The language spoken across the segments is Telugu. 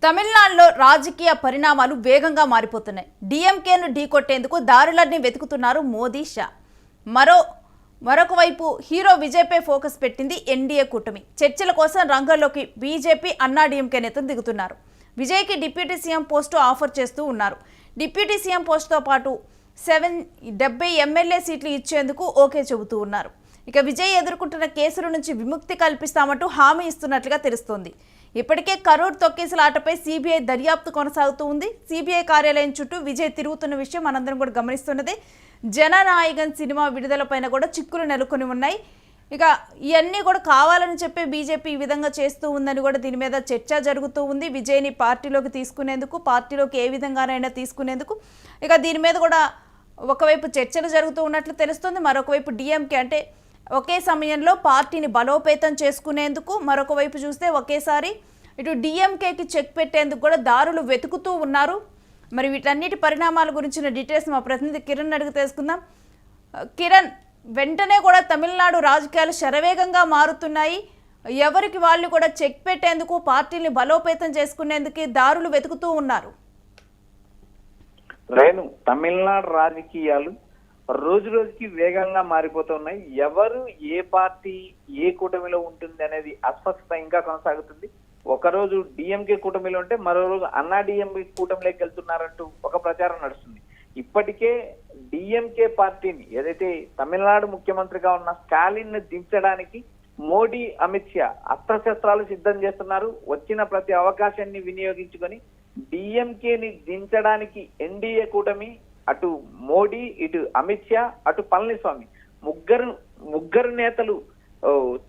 తమిళనాడులో రాజకీయ పరిణామాలు వేగంగా మారిపోతున్నాయి. డీఎంకేను ఢీకొట్టేందుకు దారులన్నీ వెతుకుతున్నారు మోదీ, షా. మరొక వైపు హీరో విజయ్పై ఫోకస్ పెట్టింది ఎన్డీఏ కూటమి. చర్చల కోసం రంగంలోకి బీజేపీ, అన్నా డీఎంకే నేతలు దిగుతున్నారు. విజయ్కి డిప్యూటీ సీఎం పోస్టు ఆఫర్ చేస్తూ ఉన్నారు. డిప్యూటీ సీఎం పోస్టుతో పాటు 70 ఎమ్మెల్యే సీట్లు ఇచ్చేందుకు ఓకే చెబుతూ ఉన్నారు. ఇక విజయ్ ఎదుర్కొంటున్న కేసుల నుంచి విముక్తి కల్పిస్తామంటూ హామీ ఇస్తున్నట్లుగా తెలుస్తోంది. ఇప్పటికే కరూర్ తొక్కేసలాటపై సిబిఐ దర్యాప్తు కొనసాగుతూ ఉంది. సిబిఐ కార్యాలయం చుట్టూ విజయ్ తిరుగుతున్న విషయం మనందరం కూడా గమనిస్తున్నదే. జననాయకన్ సినిమా విడుదలపైన కూడా చిక్కులు నెలకొని ఉన్నాయి. ఇక ఇవన్నీ కూడా కావాలని చెప్పి బీజేపీ ఈ విధంగా చేస్తూ ఉందని కూడా దీని మీద చర్చ జరుగుతూ ఉంది. విజయ్ని పార్టీలోకి తీసుకునేందుకు, పార్టీలోకి ఏ విధంగానైనా తీసుకునేందుకు ఇక దీని మీద కూడా ఒకవైపు చర్చలు జరుగుతూ ఉన్నట్లు తెలుస్తుంది. మరొకవైపు డిఎంకే అంటే ఒకే సమయంలో పార్టీని బలోపేతం చేసుకునేందుకు, మరొక వైపు చూస్తే ఒకేసారి ఇటు డిఎంకేకి చెక్ పెట్టేందుకు కూడా దారులు వెతుకుతూ ఉన్నారు. మరి వీటన్నిటి పరిణామాల గురించిన డీటెయిల్స్ మా ప్రతినిధి కిరణ్ అడిగి తెలుసుకుందాం. కిరణ్, వెంటనే కూడా తమిళనాడు రాజకీయాలు శరవేగంగా మారుతున్నాయి. ఎవరికి వాళ్ళు కూడా చెక్ పెట్టేందుకు, పార్టీని బలోపేతం చేసుకునేందుకు దారులు వెతుకుతూ ఉన్నారు. రేణు, తమిళనాడు రాజకీయాలు రోజు రోజుకి వేగంగా మారిపోతున్నాయి. ఎవరు ఏ పార్టీ ఏ కూటమిలో ఉంటుంది అనేది అస్పష్టత ఇంకా కొనసాగుతుంది. ఒకరోజు డిఎంకే కూటమిలో ఉంటే మరో రోజు అన్నా డిఎంకే కూటమిలోకి వెళ్తున్నారంటూ ఒక ప్రచారం నడుస్తుంది. ఇప్పటికే డిఎంకే పార్టీని ఏదైతే తమిళనాడు ముఖ్యమంత్రిగా ఉన్న స్టాలిన్ ని దించడానికి మోడీ, అమిత్ షా అస్త్రశస్త్రాలు సిద్ధం చేస్తున్నారు. వచ్చిన ప్రతి అవకాశాన్ని వినియోగించుకొని డిఎంకేని దించడానికి ఎన్డీఏ కూటమి, అటు మోడీ, ఇటు అమిత్ షా, అటు పళనిస్వామి ముగ్గురు నేతలు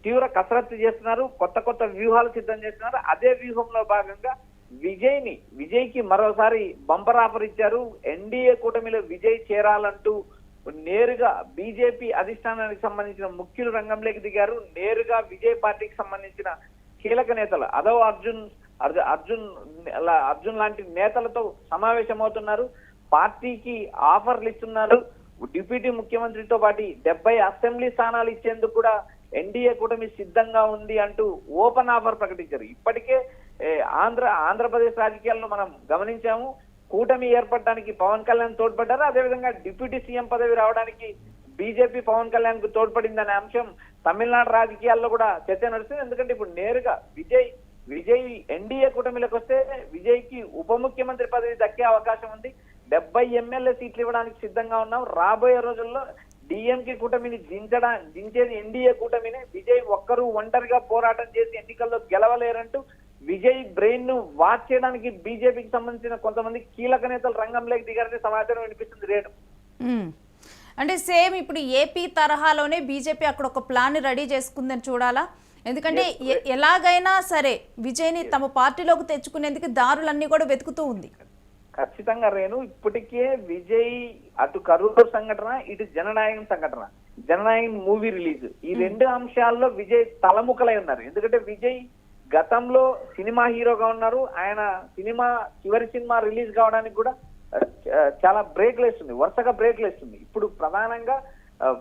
తీవ్ర కసరత్తు చేస్తున్నారు. కొత్త వ్యూహాలు సిద్ధం చేస్తున్నారు. అదే వ్యూహంలో భాగంగా విజయ్కి మరోసారి బంపర్ ఆఫర్ ఇచ్చారు. ఎన్డీఏ కూటమిలో విజయ్ చేరాలంటూ నేరుగా బీజేపీ అధిష్టానానికి సంబంధించిన ముఖ్యులు రంగంలోకి దిగారు. నేరుగా విజయ్ పార్టీకి సంబంధించిన కీలక నేతలు అర్జున్ లాంటి నేతలతో సమావేశమవుతున్నారు. పార్టీకి ఆఫర్లు ఇస్తున్నారు. డిప్యూటీ ముఖ్యమంత్రితో పాటు 70 అసెంబ్లీ స్థానాలు ఇచ్చేందుకు కూడా ఎన్డీఏ కూటమి సిద్ధంగా ఉంది అంటూ ఓపెన్ ఆఫర్ ప్రకటించారు. ఇప్పటికే ఆంధ్రప్రదేశ్ రాజకీయాల్లో మనం గమనించాము. కూటమి ఏర్పడడానికి పవన్ కళ్యాణ్ తోడ్పడ్డారు. అదేవిధంగా డిప్యూటీ సీఎం పదవి రావడానికి బీజేపీ పవన్ కళ్యాణ్ కు తోడ్పడిందనే అంశం తమిళనాడు రాజకీయాల్లో కూడా చర్చ నడుస్తుంది. ఎందుకంటే ఇప్పుడు నేరుగా విజయ్ ఎన్డీఏ కూటమిలోకి వస్తే విజయ్ కి ఉప ముఖ్యమంత్రి పదవి దక్కే అవకాశం ఉంది. 70 ఎమ్మెల్యే సీట్లు ఇవ్వడానికి సిద్ధంగా ఉన్నాం. రాబోయే రోజుల్లో డిఎంకే కూటమిని దించేది ఎన్డీఏ కూటమినే. విజయ్ ఒక్కరు ఒంటరిగా పోరాటం చేసి ఎన్నికల్లో గెలవలేరంటూ విజయ్ బ్రెయిన్ ను వాచ్ చేయడానికి బీజేపీకి సంబంధించిన కొంతమంది కీలక నేతలు రంగంలోకి దిగారనే సమాచారం వినిపిస్తుంది. రేణు, అంటే సేమ్ ఇప్పుడు ఏపీ తరహాలోనే బీజేపీ అక్కడ ఒక ప్లాన్ రెడీ చేసుకుందని చూడాలా? ఎందుకంటే ఎలాగైనా సరే విజయ్ని తమ పార్టీలోకి తెచ్చుకునేందుకు దారులన్నీ కూడా వెతుకుతూ ఉంది. ఖచ్చితంగా రేణు, ఇప్పటికే విజయ్ అటు కరూరు సంఘటన, ఇటు జననాయకన్ మూవీ రిలీజ్, ఈ రెండు అంశాల్లో విజయ్ తలముఖలై ఉన్నారు. ఎందుకంటే విజయ్ గతంలో సినిమా హీరోగా ఉన్నారు. ఆయన చివరి సినిమా రిలీజ్ కావడానికి కూడా చాలా వరుసగా బ్రేక్లు వేస్తుంది. ఇప్పుడు ప్రధానంగా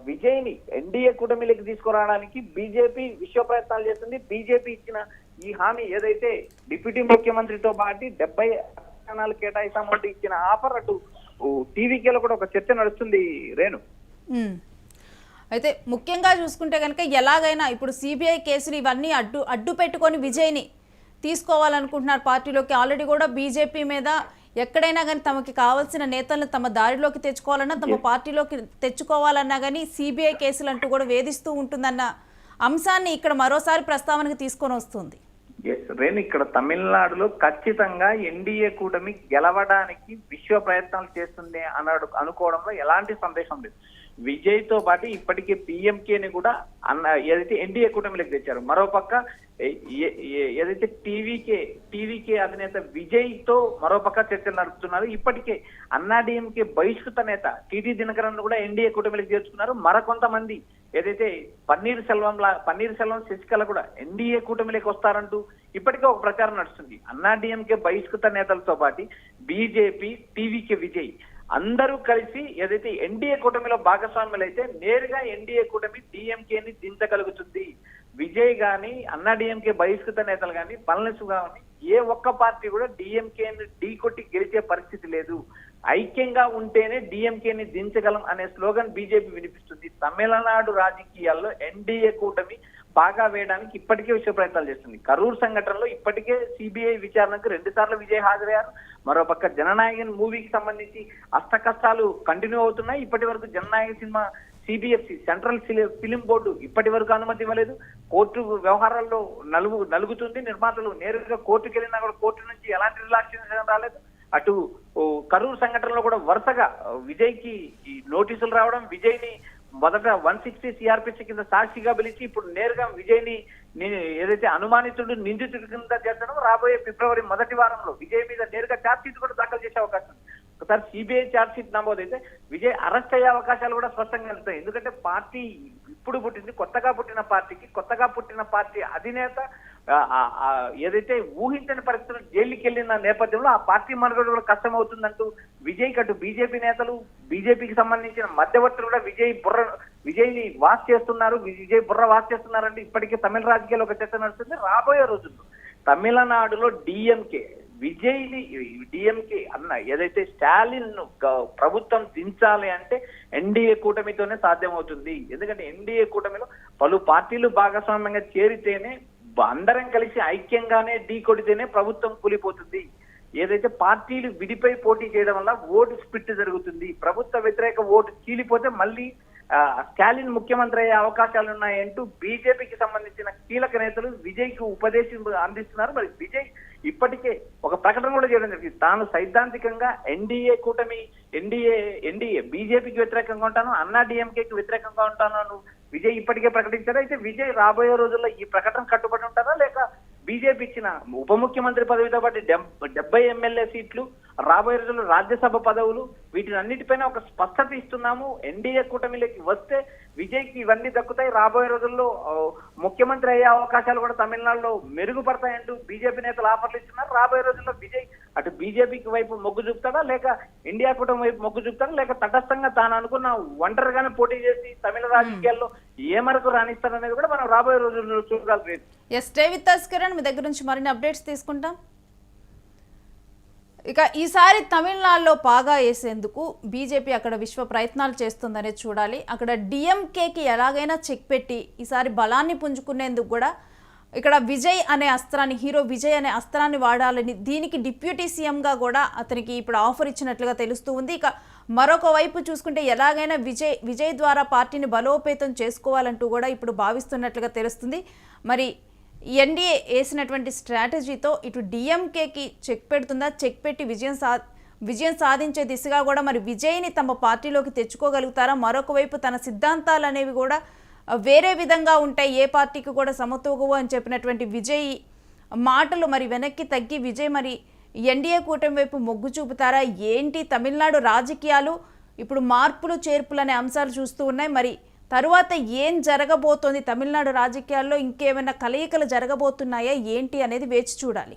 విజయ్ ని ఎన్డీఏ కూటమిలోకి తీసుకురావడానికి బీజేపీ విశ్వ ప్రయత్నాలు చేస్తుంది. బీజేపీ ఇచ్చిన ఈ హామీ ఏదైతే డిప్యూటీ ముఖ్యమంత్రితో పాటు 70 స్థానాలు కేటాయిస్తామంటూ ఇచ్చిన ఆఫర్ అటు టీవీకేలో కూడా ఒక చర్చ నడుస్తుంది. రేణు, అయితే ముఖ్యంగా చూసుకుంటే కనుక ఎలాగైనా ఇప్పుడు సిబిఐ కేసులు ఇవన్నీ అడ్డు పెట్టుకొని విజయ్ని తీసుకోవాలనుకుంటున్నారు పార్టీలోకి. ఆల్రెడీ కూడా బీజేపీ మీద ఎక్కడైనా కానీ తమకి కావాల్సిన నేతలను తమ దారిలోకి తెచ్చుకోవాలన్నా, తమ పార్టీలోకి తెచ్చుకోవాలన్నా కానీ సిబిఐ కేసులు అంటూ కూడా వేధిస్తూ ఉంటుందన్న అంశాన్ని ఇక్కడ మరోసారి ప్రస్తావనకు తీసుకొని వస్తుంది. రేణు, ఇక్కడ తమిళనాడులో ఖచ్చితంగా ఎన్డీఏ కూటమి గెలవడానికి విశ్వ ప్రయత్నాలు చేస్తుంది అనుకోవడంలో ఎలాంటి సందేశం లేదు. విజయ్ తో పాటు ఇప్పటికే పిఎంకేని కూడా ఏదైతే ఎన్డీఏ కూటమిలోకి తెచ్చారు. మరోపక్క ఏదైతే టీవీకే అధినేత విజయ్ తో మరోపక్క చర్చలు నడుపుతున్నారు. ఇప్పటికే అన్నా డిఎంకే బహిష్కృత నేత టీటీ దినకరన్ కూడా ఎన్డీఏ కూటమిలోకి చేర్చుకున్నారు. మరికొంతమంది ఏదైతే పన్నీర్ సెల్వం, శశికళ కూడా ఎన్డీఏ కూటమిలోకి వస్తారంటూ ఇప్పటికే ఒక ప్రచారం నడుస్తుంది. అన్నా డిఎంకే బహిష్కృత నేతలతో పాటు బీజేపీ, టీవీకే విజయ్ అందరూ కలిసి ఏదైతే ఎన్డీఏ కూటమిలో భాగస్వాములు అయితే నేరుగా ఎన్డీఏ కూటమి డిఎంకేని దించగలుగుతుంది. విజయ్ గాని, అన్నా డిఎంకే బహిష్కృత నేతలు గాని, పళనిస్వామి ఏ ఒక్క పార్టీ కూడా డిఎంకేని ఢీ కొట్టి గెలిచే పరిస్థితి లేదు. ఐక్యంగా ఉంటేనే డిఎంకేని దించగలం అనే స్లోగన్ బీజేపీ వినిపిస్తుంది. తమిళనాడు రాజకీయాల్లో ఎన్డీఏ కూటమి బాగా వేయడానికి ఇప్పటికే విశ్వ ప్రయత్నాలు చేస్తుంది. కరూర్ సంఘటనలో ఇప్పటికే సిబిఐ విచారణకు 2 సార్లు విజయ్ హాజరయ్యారు. మరోపక్క జననాయకన్ మూవీకి సంబంధించి అష్ట కష్టాలు కంటిన్యూ అవుతున్నాయి. ఇప్పటి వరకు Jananayaka cinema CBFC central film board ఇప్పటి వరకు అనుమతి ఇవ్వలేదు. కోర్టు వ్యవహారాల్లో నలుగుతుంది. నిర్మాతలు నేరుగా కోర్టుకు వెళ్ళినా కూడా కోర్టు నుంచి ఎలాంటి రిలాక్సేషన్ రాలేదు. అటు కరూర్ సంఘటనలో కూడా వరుసగా విజయ్ కి ఈ నోటీసులు రావడం, విజయ్ ని మొదట 160 సిఆర్పిసి కింద సాక్షిగా పిలిచి ఇప్పుడు నేరుగా విజయ్ ని ఏదైతే అనుమానితుడు నిందితుడి కింద చేర్చడం, రాబోయే ఫిబ్రవరి మొదటి వారంలో విజయ్ మీద నేరుగా ఛార్జ్ షీట్ కూడా దాఖలు చేసే అవకాశం ఉంది. ఒకసారి సిబిఐ ఛార్జ్ షీట్ నమోదైతే విజయ్ అరెస్ట్ అయ్యే అవకాశాలు కూడా స్పష్టంగా కలుగుతాయి. ఎందుకంటే పార్టీ ఇప్పుడు పుట్టింది, కొత్తగా పుట్టిన పార్టీ అధినేత ఏదైతే ఊహించని పరిస్థితులు జైలుకి వెళ్ళిన నేపథ్యంలో ఆ పార్టీ మనుగడ కూడా కష్టం అవుతుందంటూ విజయ్ అటు బీజేపీ నేతలు, బీజేపీకి సంబంధించిన మధ్యవర్తులు కూడా విజయ్ ని వాచ్ చేస్తున్నారు. విజయ్ బుర్ర వాచ్ చేస్తున్నారంటే ఇప్పటికే తమిళ రాజకీయాల్లో ఒక చర్చ నడుస్తుంది. రాబోయే రోజుల్లో తమిళనాడులో డిఎంకే అన్న ఏదైతే స్టాలిన్ ప్రభుత్వం దించాలి అంటే ఎన్డీఏ కూటమితోనే సాధ్యమవుతుంది. ఎందుకంటే ఎన్డీఏ కూటమిలో పలు పార్టీలు భాగస్వామ్యంగా చేరితేనే, అందరం కలిసి ఐక్యంగానే ఢీ కొడితేనే ప్రభుత్వం కూలిపోతుంది. ఏదైతే పార్టీలు విడిపై పోటీ చేయడం వల్ల ఓటు స్ప్లిట్ జరుగుతుంది. ప్రభుత్వ వ్యతిరేక ఓటు చీలిపోతే మళ్ళీ స్టాలిన్ ముఖ్యమంత్రి అయ్యే అవకాశాలు ఉన్నాయంటూ బీజేపీకి సంబంధించిన కీలక నేతలు విజయ్ కు ఉపదేశం అందిస్తున్నారు. మరి విజయ్ ఇప్పటికే ఒక ప్రకటన కూడా చేయడం జరిగింది. తాను సైద్ధాంతికంగా ఎన్డీఏ బీజేపీకి వ్యతిరేకంగా ఉంటాను, అన్నా డిఎంకేకి వ్యతిరేకంగా ఉంటాను విజయ్ ఇప్పటికే ప్రకటించారు. అయితే విజయ్ రాబోయే రోజుల్లో ఈ ప్రకటన కట్టుబడి ఉంటారా, లేక బీజేపీ ఇచ్చిన ఉప ముఖ్యమంత్రి పదవితో పాటు 70 ఎమ్మెల్యే సీట్లు, రాబోయే రోజుల్లో రాజ్యసభ పదవులు, వీటిని అన్నిటిపైన ఒక స్పష్టత ఇస్తున్నాము. ఎన్డీఏ కూటమిలోకి వస్తే విజయ్ కి ఇవన్నీ దక్కుతాయి. రాబోయే రోజుల్లో ముఖ్యమంత్రి అయ్యే అవకాశాలు కూడా తమిళనాడులో మెరుగుపడతాయంటూ బీజేపీ నేతలు ఆఫర్లు ఇస్తున్నారు. రాబోయే రోజుల్లో విజయ్ అటు బీజేపీకి వైపు మొగ్గు చూపుతాడా, లేక ఇండియా కూటమి వైపు మొగ్గు చూపుతాడా, లేక తటస్థంగా తాను అనుకున్న ఒంటరిగానే పోటీ చేసి తమిళ రాజకీయాల్లో ఏ మేరకు రాణిస్తారనేది కూడా మనం రాబోయే రోజుల్లో చూడగలరు. స్టే విత్ us కిరణ్, మీ దగ్గర నుంచి మరిన్ని అప్డేట్స్ తీసుకుంటాం. ఇక ఈసారి తమిళనాడులో పాగా వేసేందుకు బీజేపీ అక్కడ విశ్వ ప్రయత్నాలు చేస్తుందనే చూడాలి. అక్కడ డిఎంకేకి ఎలాగైనా చెక్ పెట్టి ఈసారి బలాన్ని పుంజుకునేందుకు కూడా ఇక్కడ విజయ్ అనే అస్త్రాన్ని, హీరో విజయ్ అనే అస్త్రాన్ని వాడాలని, దీనికి డిప్యూటీ సీఎంగా కూడా అతనికి ఇప్పుడు ఆఫర్ ఇచ్చినట్లుగా తెలుస్తూ ఉంది. ఇక మరొక వైపు చూసుకుంటే ఎలాగైనా విజయ్ ద్వారా పార్టీని బలోపేతం చేసుకోవాలంటూ కూడా ఇప్పుడు భావిస్తున్నట్లుగా తెలుస్తుంది. మరి ఎన్డీఏ వేసినటువంటి స్ట్రాటజీతో ఇటు డిఎంకేకి చెక్ పెడుతుందా, చెక్ పెట్టి విజయం సాధించే దిశగా కూడా మరి విజయ్ని తమ పార్టీలోకి తెచ్చుకోగలుగుతారా, మరొక వైపు తన సిద్ధాంతాలు అనేవి కూడా వేరే విధంగా ఉంటాయి, ఏ పార్టీకి కూడా సమతూగవు అని చెప్పినటువంటి విజయ్ మాటలు మరి వెనక్కి తగ్గి విజయ్ మరి ఎన్డీఏ కూటమి వైపు మొగ్గు చూపుతారా ఏంటి? తమిళనాడు రాజకీయాలు ఇప్పుడు మార్పులు చేర్పులు అనే అంశాలు చూస్తూ ఉన్నాయి. మరి తరువాత ఏం జరగబోతోంది తమిళనాడు రాజకీయాల్లో, ఇంకేమైనా కలయికలు జరగబోతున్నాయా ఏంటి అనేది వేచి చూడాలి.